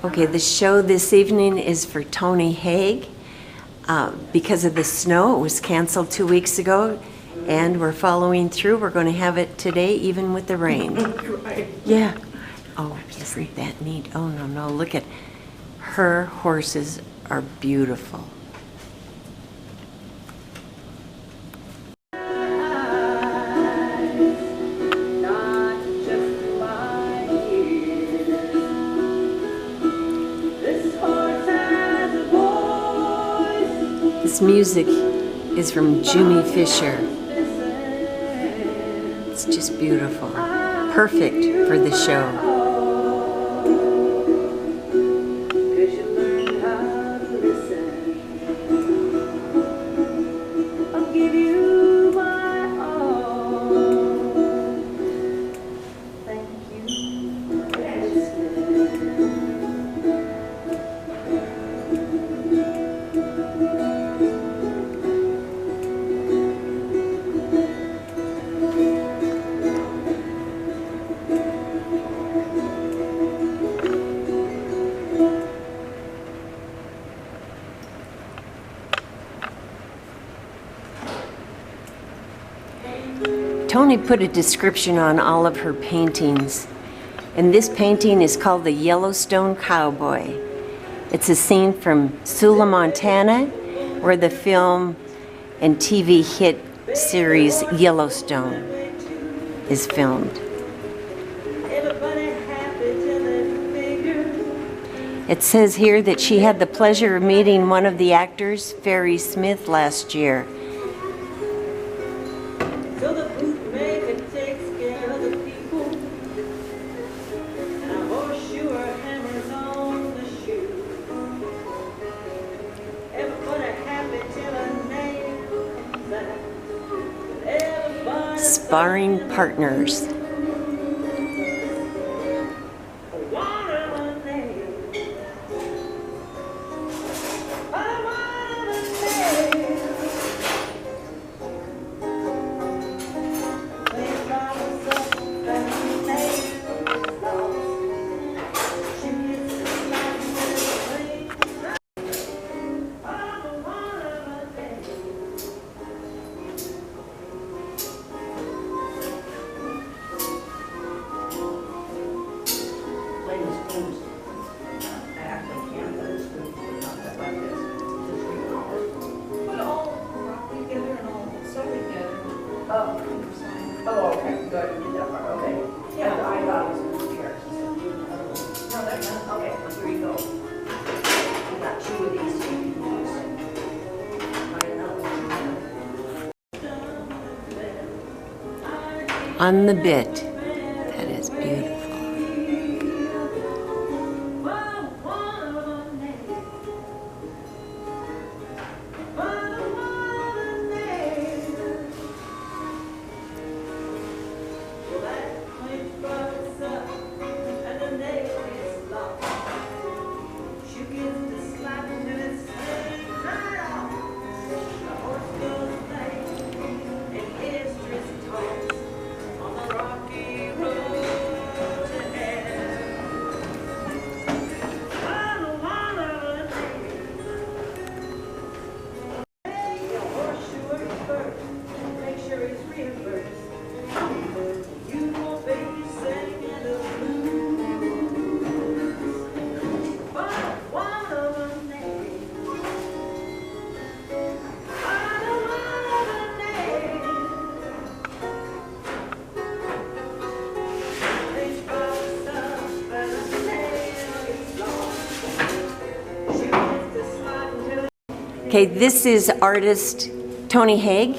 Okay, the show this evening is for Toni Haigh. Because of the snow, it was canceled 2 weeks ago, and we're following through. We're going to have it today, even with the rain. Right. Yeah. Oh, isn't that neat? Oh, no, no, look at her horses are beautiful. This music is from Jimmy Fisher. It's just beautiful. Perfect for the show. Toni put a description on all of her paintings, and this painting is called The Yellowstone Cowboy. It's a scene from Sula, Montana, where the film and TV hit series Yellowstone is filmed. It says here that she had the pleasure of meeting one of the actors, Ferry Smith, last year. Sparring partners. Oh, okay, good. You did that part. Okay. Yeah, I thought it was here. No, that's not. Okay, well, here you go. I got 2 of these so you can use. On the bit. That is beautiful. Okay, this is artist Toni Haigh,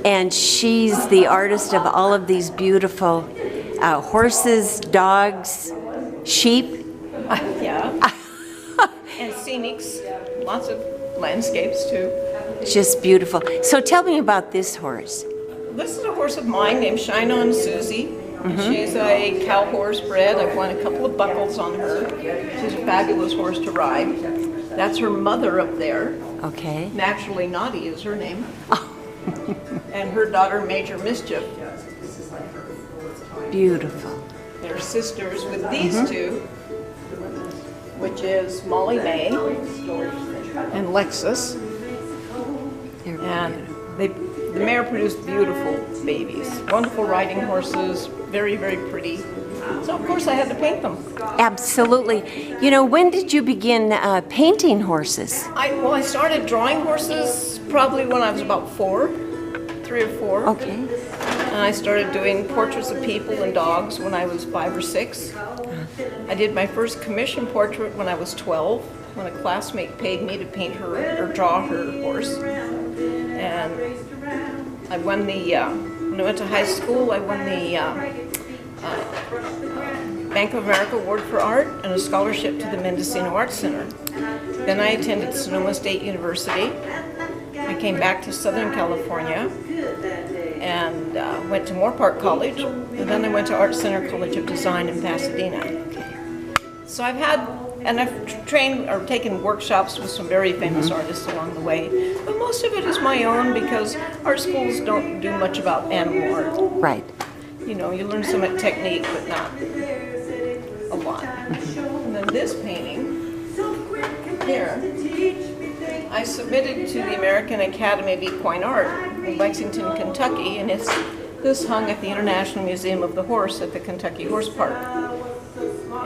and she's the artist of all of these beautiful horses, dogs, sheep. Yeah. And scenics, lots of landscapes too. Just beautiful. So tell me about this horse. This is a horse of mine named Shine On Susie. She's a cow horse bred. I've won a couple of buckles on her. She's a fabulous horse to ride. That's her mother up there. Okay. Naturally Naughty is her name. And her daughter Major Mischief. Beautiful. They're sisters with these two. which is Molly May and Lexus. And the mare produced beautiful babies, wonderful riding horses, very, very pretty. So of course I had to paint them. Absolutely. You know, when did you begin painting horses? I started drawing horses probably when I was about 3 or 4. Okay. And I started doing portraits of people and dogs when I was 5 or 6. I did my first commission portrait when I was 12, when a classmate paid me to paint her or draw her horse. And I won when I went to high school, I won the Bank of America Award for Art and a scholarship to the Mendocino Arts Center. Then I attended Sonoma State University. I came back to Southern California and went to Moore Park College, and then I went to Art Center College of Design in Pasadena. So I've trained or taken workshops with some very famous artists along the way, but most of it is my own because art schools don't do much about animal art. Right. You know, you learn some technique, but not a lot. And then this painting here, I submitted to the American Academy of Equine Art in Lexington, Kentucky, and this hung at the International Museum of the Horse at the Kentucky Horse Park.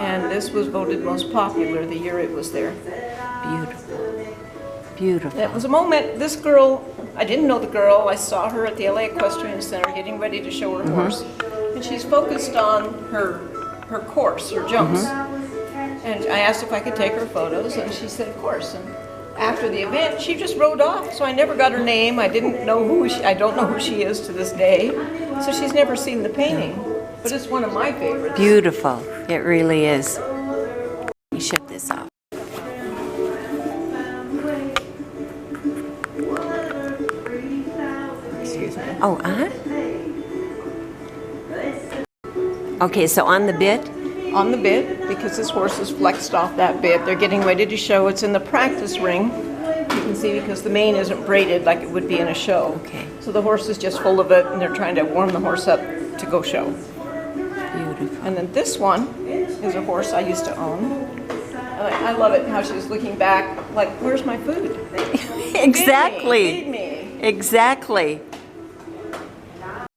And this was voted most popular the year it was there. Beautiful. Beautiful. It was a moment, this girl, I didn't know the girl, I saw her at the LA Equestrian Center getting ready to show her horse. And she's focused on her course, her jumps. And I asked if I could take her photos, and she said, of course. And after the event, she just rode off, so I never got her name. I don't know who she is to this day. So she's never seen the painting, but it's one of my favorites. Beautiful. It really is. Let me shut this off. Excuse me. Oh, Okay, so on the bit? On the bit, because this horse is flexed off that bit. They're getting ready to show. It's in the practice ring. You can see because the mane isn't braided like it would be in a show. Okay. So the horse is just full of it, and they're trying to warm the horse up to go show. Beautiful. And then this one is a horse I used to own. I love it how she's looking back like, where's my food? Exactly. Feed me. Exactly.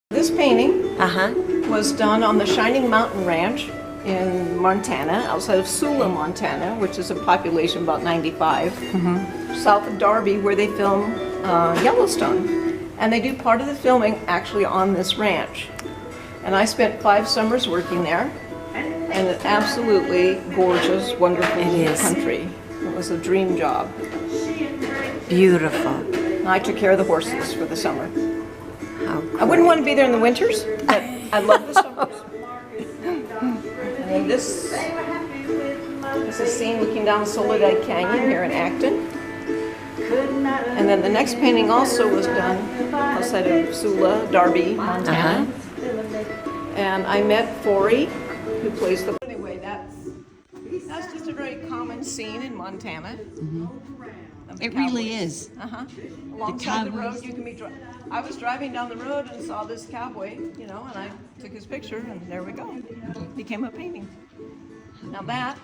This painting Uh-huh. was done on the Shining Mountain Ranch in Montana, outside of Sula, Montana, which is a population about 95, south of Darby, where they film Yellowstone. And they do part of the filming actually on this ranch. And I spent 5 summers working there, and it's absolutely gorgeous, wonderful country. It was a dream job. Beautiful. And I took care of the horses for the summer. How I wouldn't want to be there in the winters, but I love the summers. And then this is a scene looking down Soledad Canyon here in Acton. And then the next painting also was done outside of Sula, Darby, Montana. And I met Forey, who plays the... Anyway, that's just a very common scene in Montana. It really is. Alongside the road, you can be I was driving down the road and saw this cowboy, you know, and I took his picture, and there we go. Became a painting. Now that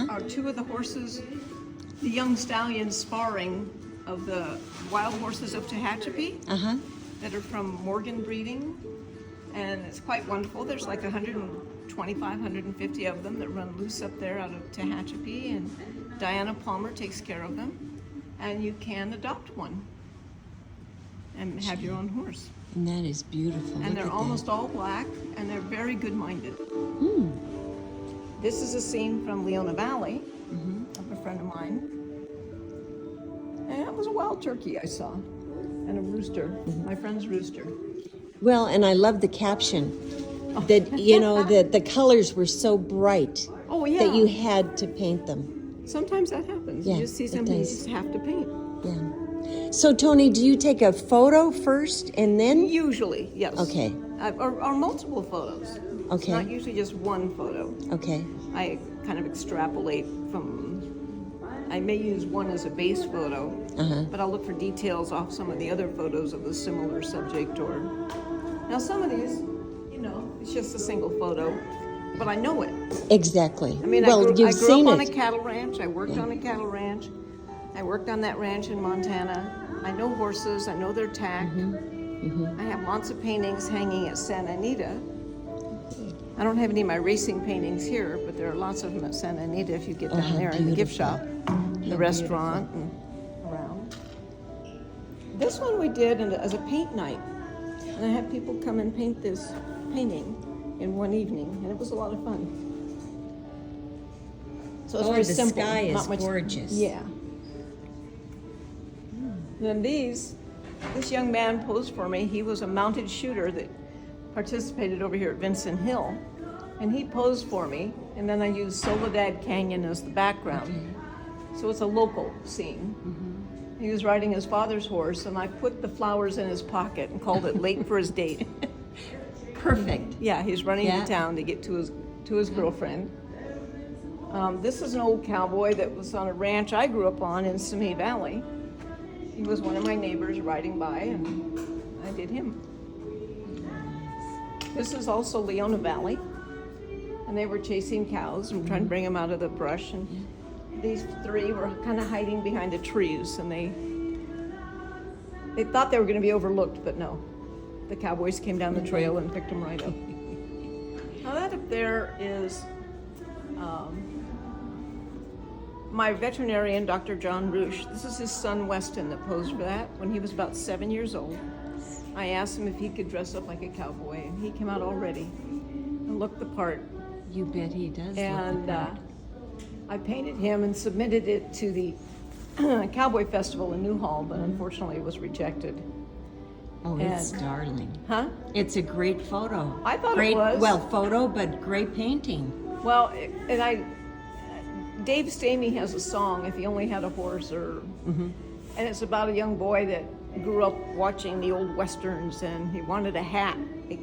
are 2 of the horses, the young stallions sparring of the wild horses of Tehachapi that are from Morgan breeding, and it's quite wonderful. There's like 125, 150 of them that run loose up there out of Tehachapi, and Diana Palmer takes care of them, and you can adopt one and have your own horse. And that is beautiful. And they're almost all black, and they're very good-minded. This is a scene from Leona Valley of a friend of mine. And it was a wild turkey I saw, and a rooster, my friend's rooster. Well, and I love the caption that, you know, the colors were so bright that you had to paint them. Sometimes that happens. Yeah, You just see it something you does. just have to paint. Yeah. So, Toni, do you take a photo first and then? Usually, yes. Okay. Or multiple photos. It's Okay. not usually just one photo. Okay. I kind of extrapolate from, I may use one as a base photo, but I'll look for details off some of the other photos of a similar subject. Or now some of these, you know, it's just a single photo, but I know it. Exactly. I mean, well, I grew seen up on it. a cattle ranch. I worked on a cattle ranch. I worked on that ranch in Montana. I know horses. I know their tack. I have lots of paintings hanging at Santa Anita. I don't have any of my racing paintings here, but there are lots of them at Santa Anita if you get down there in the gift shop, the restaurant, and around. This one we did as a paint night. And I had people come and paint this painting in one evening, and it was a lot of fun. So it's very the simple. sky is not much, gorgeous. Yeah. Then this young man posed for me. He was a mounted shooter that participated over here at Vincent Hill, and he posed for me. And then I used Soledad Canyon as the background. So it's a local scene. He was riding his father's horse, and I put the flowers in his pocket and called it late for his date. Perfect. Yeah, he's running to town to get to his girlfriend. This is an old cowboy that was on a ranch I grew up on in Simi Valley. He was one of my neighbors riding by, and I did him. This is also Leona Valley, and they were chasing cows and trying to bring them out of the brush. And these three were kind of hiding behind the trees, and they thought they were going to be overlooked, but no. The cowboys came down the trail and picked them right up. Now that up there is my veterinarian, Dr. John Roosh. This is his son, Weston, that posed for that when he was about 7 years old. I asked him if he could dress up like a cowboy, and he came out all ready and looked the part. You bet he does. And I painted him and submitted it to the Cowboy Festival in Newhall, but unfortunately it was rejected. Oh, it's darling. Huh? It's a great photo. I thought great, it was. Well, photo, but great painting. Well, Dave Stamey has a song, If He Only Had a Horse, and it's about a young boy that grew up watching the old westerns, and he wanted a hat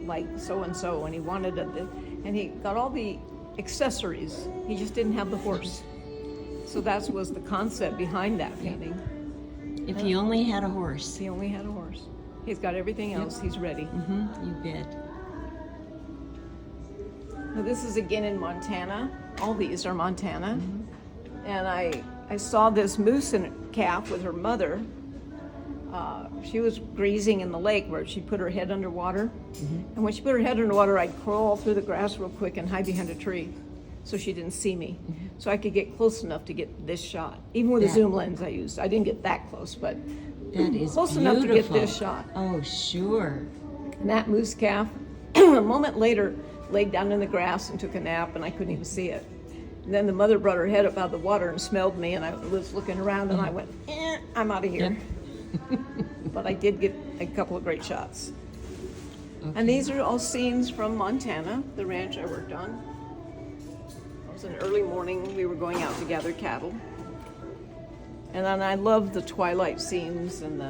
like so-and-so, and he wanted and he got all the accessories. He just didn't have the horse. So that was the concept behind that painting. If he only had a horse. If he only had a horse. He's got everything else. He's ready. You bet. Now this is again in Montana. All these are Montana. And I saw this moose and calf with her mother. She was grazing in the lake where she put her head underwater. And when she put her head underwater, I'd crawl through the grass real quick and hide behind a tree so she didn't see me. So I could get close enough to get this shot. Even with a zoom lens I used. I didn't get that close, but that is close beautiful. enough to get this shot. Oh, sure. And that moose calf, a moment later, laid down in the grass and took a nap, and I couldn't even see it. And then the mother brought her head up out of the water and smelled me, and I was looking around, and I went, I'm out of here. But I did get a couple of great shots. Okay. And these are all scenes from Montana, the ranch I worked on. It was an early morning. We were going out to gather cattle. And then I loved the twilight scenes and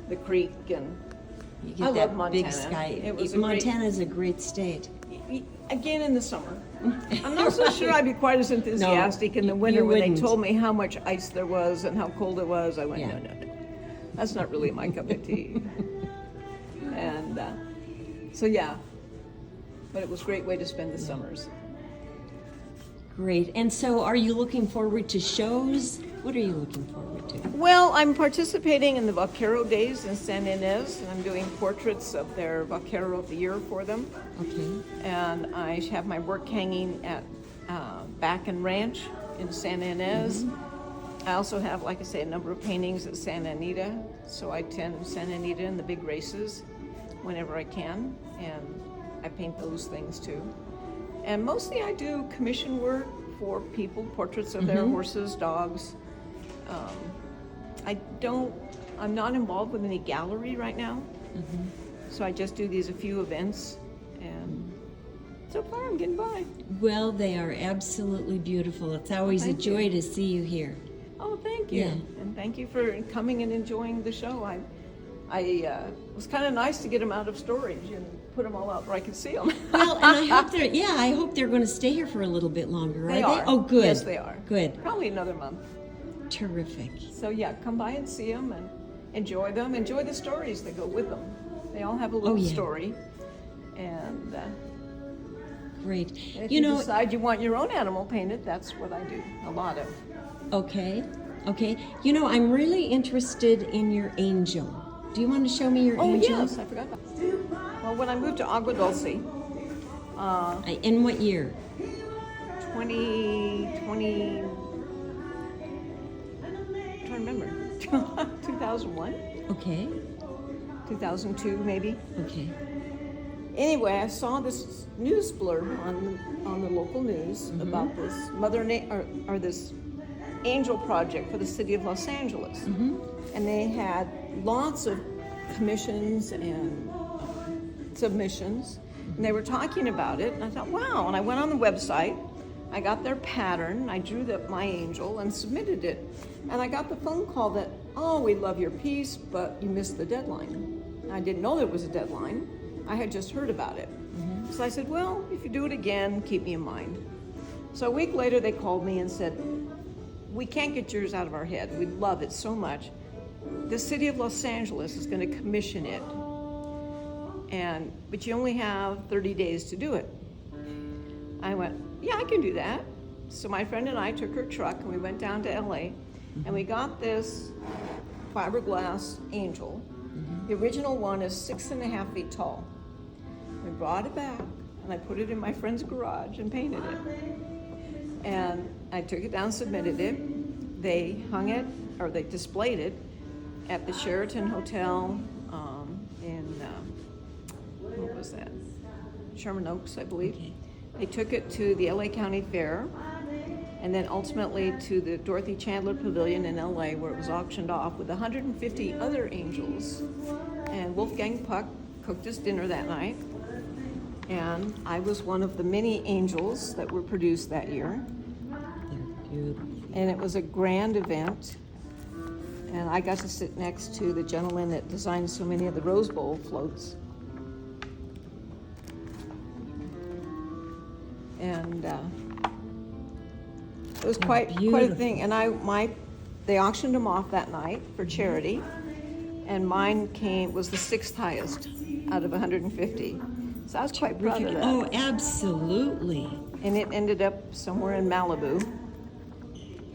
the creek, and you get I that love Montana. Big sky. It Montana's a great state. Again in the summer. I'm not so sure I'd be quite as enthusiastic in the winter when they told me how much ice there was and how cold it was. I went, no. That's not really my cup of tea. And but it was a great way to spend the summers. Great. And so are you looking forward to shows? What are you looking forward to? Well, I'm participating in the Vaquero Days in San Ynez, and I'm doing portraits of their Vaquero of the Year for them. Okay. And I have my work hanging at Back and Ranch in San Ynez. I also have, like I say, a number of paintings at Santa Anita, so I attend Santa Anita in the big races whenever I can, and I paint those things too. And mostly I do commission work for people, portraits of their horses, dogs. I'm not involved with any gallery right now, so I just do a few events, and so far I'm getting by. Well, they are absolutely beautiful. It's always a joy to see you here. Oh, thank you. Yeah. And thank you for coming and enjoying the show. It was kind of nice to get them out of storage and put them all out where I could see them. Well, and I hope they're going to stay here for a little bit longer. They are. Oh, good. Yes, they are. Good. Probably another month. Terrific. So yeah, come by and see them and enjoy them. Enjoy the stories that go with them. They all have a little story. And Great. And if you decide you want your own animal painted, that's what I do, a lot of. Okay. You know, I'm really interested in your angel. Do you want to show me your angel? Oh, yes, I forgot about that. Well, when I moved to Agua Dulce, In what year? 2020, I'm trying to remember, 2001, Okay. 2002 maybe. Okay. Anyway, I saw this news blurb on the local news about this this angel project for the city of Los Angeles, and they had lots of commissions and submissions, and they were talking about it. And I thought, wow! And I went on the website, I got their pattern, I drew my angel and submitted it, and I got the phone call that, oh, we love your piece, but you missed the deadline. I didn't know there was a deadline. I had just heard about it. So I said, well, if you do it again, keep me in mind. So a week later, they called me and said, we can't get yours out of our head. We love it so much. The city of Los Angeles is going to commission it, but you only have 30 days to do it. I went, yeah, I can do that. So my friend and I took her truck and we went down to LA, and we got this fiberglass angel. The original one is 6.5 feet tall. We brought it back, and I put it in my friend's garage and painted it. And I took it down, submitted it. They hung it, or they displayed it at the Sheraton Hotel in, what was that? Sherman Oaks, I believe. Okay. They took it to the LA County Fair, and then ultimately to the Dorothy Chandler Pavilion in LA, where it was auctioned off with 150 other angels. And Wolfgang Puck cooked us dinner that night. And I was one of the many angels that were produced that year. They're beautiful. And it was a grand event. And I got to sit next to the gentleman that designed so many of the Rose Bowl floats. And it was quite a thing. And they auctioned them off that night for charity. And mine was the 6th highest out of 150. So I was quite proud of that. Oh, absolutely. And it ended up somewhere in Malibu.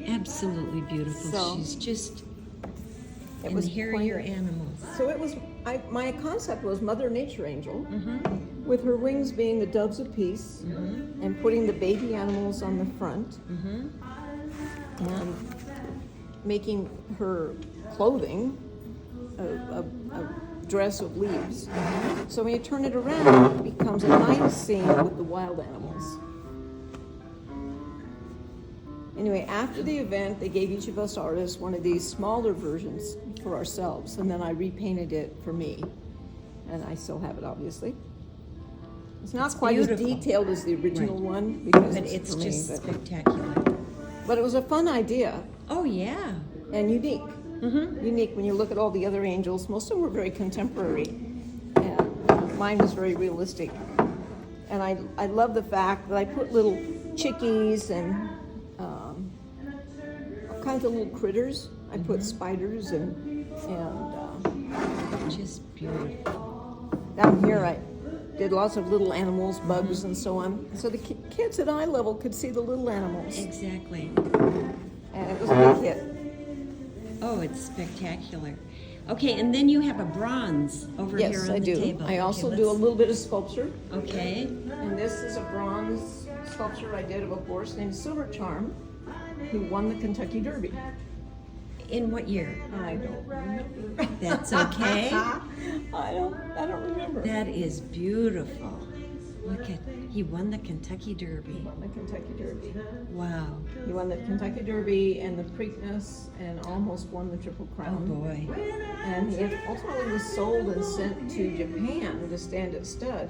Absolutely beautiful. So, she's just, it and was here are quite- your animals. So it was, my concept was Mother Nature Angel, with her wings being the doves of peace, and putting the baby animals on the front, and making her clothing a dress of leaves. So when you turn it around, it becomes a night scene with the wild animals. Anyway, after the event, they gave each of us artists one of these smaller versions for ourselves, and then I repainted it for me. And I still have it, obviously. It's not quite beautiful. as detailed as the original one, because But it's for me, just spectacular. but it was a fun idea, Oh, yeah. and unique. Unique when you look at all the other angels. Most of them were very contemporary, and mine was very realistic. And I love the fact that I put little chickies and all kinds of little critters. I put spiders and Just beautiful. down here I did lots of little animals, bugs, and so on. So the kids at eye level could see the little animals, Exactly. and it was a big hit. Oh, it's spectacular. Okay, and then you have a bronze over here Yes, on I the do. table. I also Okay, do a let's- little bit of sculpture. Okay. And this is a bronze sculpture I did of a horse named Silver Charm, who won the Kentucky Derby. In what year? I don't remember. That's okay. I don't remember. That is beautiful. Look at, he won the Kentucky Derby. Won the Kentucky Derby. Wow. He won the Kentucky Derby and the Preakness, and almost won the Triple Oh, Crown. boy. And he ultimately was sold and sent to Japan to stand at stud.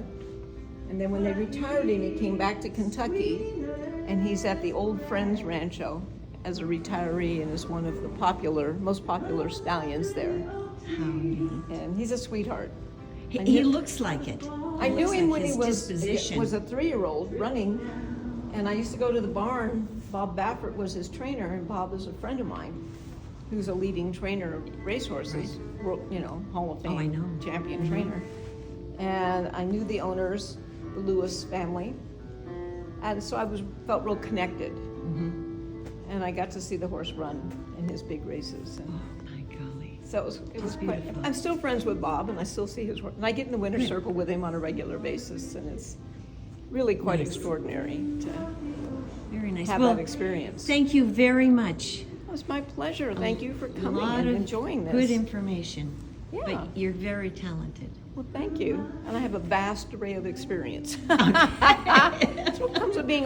And then when they retired him, he came back to Kentucky, and he's at the Old Friends Rancho as a retiree, and is one of the most popular stallions there. How neat. And he's a sweetheart. He looks like it. I knew him when he his was disposition. a 3-year-old running, and I used to go to the barn. Bob Baffert was his trainer, and Bob is a friend of mine, who's a leading trainer of racehorses, Hall of Fame Oh, I know. champion trainer. And I knew the owners, the Lewis family, And so I felt real connected. And I got to see the horse run in his big races. And My golly. so it was quite, beautiful. I'm still friends with Bob, and I still see his horse. And I get in the winter circle with him on a regular basis, and it's really quite extraordinary to Very nice. have Well, that experience. thank you very much. It was my pleasure. Thank you for A coming lot and of enjoying this. good information. Yeah. But you're very talented. Well, thank you. And I have a vast array of experience. That's what comes with being